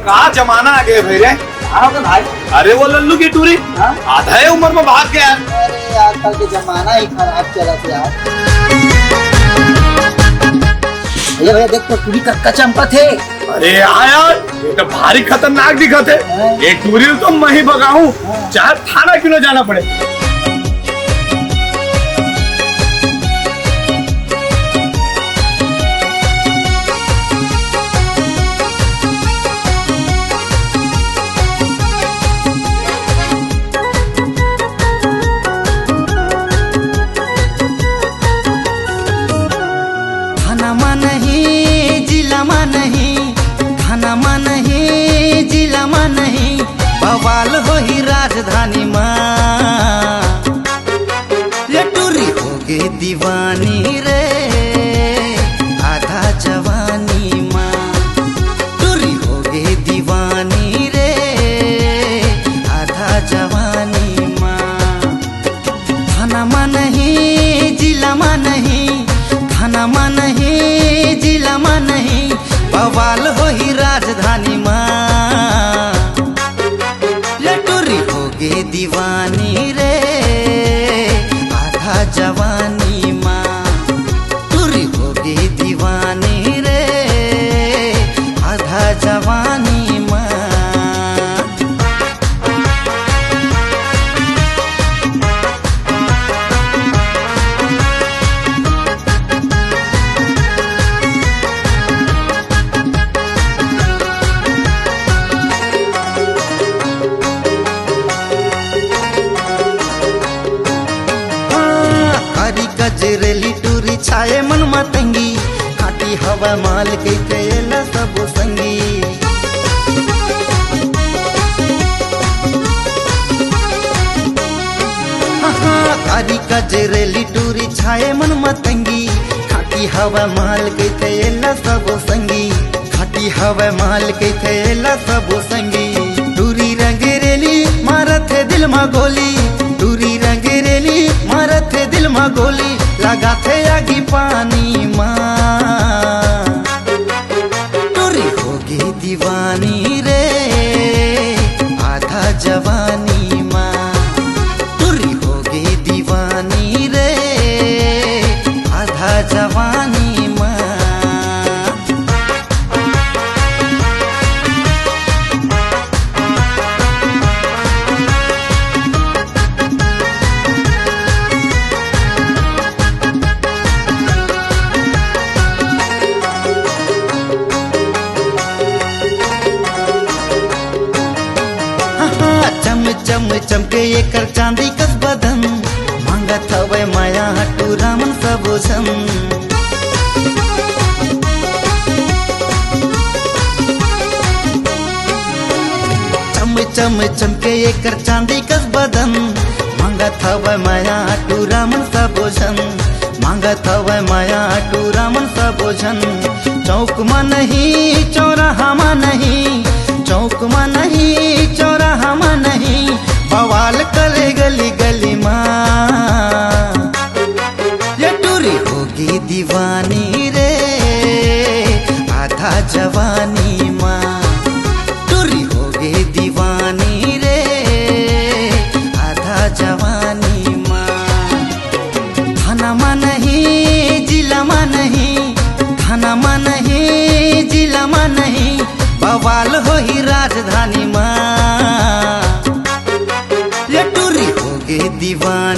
कहा जमाना आ गया भाई रे। हाँ तो भाई। अरे वो लल्लू की टूरी आधा है उम्र में भाग गया। अरे आजकल के जमाना ही खराब चला यार। भैया भैया देख तो टूरी कक्का चंपा थे। अरे यार ये तो भारी खतरनाक दिखत है। एक टूरी तो मैं ही भगाऊं चाहे थाना क्यों न जाना पड़े। बवाल हो ही राजधानी माँ ये टूरी हो गई दीवानी रे आधा जवानी माँ टूरी हो गई दीवानी रे आधा जवानी माँ थाना माँ नहीं जिला माँ नहीं थाना माँ नहीं जिला माँ नहीं बवाल हो ही राजधानी माँ दीवानी रे आधा जवानी माँ टूरी हो गई दीवानी रे आधा जवानी माँ। गजरेली टूरी छाए मन मतंगी खाटी हवा माल के कैला सब संगी कारी गजरेली टूरी छाए मन मतंगी खाटी हवा माल के कैला सब संगी खाटी हवा माल के कैला सब संगी टूरी रंगरेली मारत है दिल में गोली टूरी रंगरेली मारत है दिल में गोली लगा थे आगी पानी माँ टूरी होगी दीवानी रे आधा जवानी माँ टूरी होगी दीवानी रे आधा जवानी माँ। चम चमके एकर चांदी कस बदन मांगत हवे माया हटू रामन सबोझन चम चम चमके एकर चांदी कस बदन मांगत हवे माया हटू रामन सबोझन मांगत हवे माया हटू रामन सबोझन चौक में नहीं चौराहा में नहीं चौक में नहीं चौराहा में नहीं बवाल करे गली गली माँ ये टूरी होगी दीवानी रे आधा जवानी माँ टूरी होगी दीवानी रे आधा जवानी माँ थाना माँ नहीं जिला माँ नहीं थाना माँ नहीं जिला माँ नहीं बवाल हो ही राजधानी माँ ये टूरी हो गई दीवानी।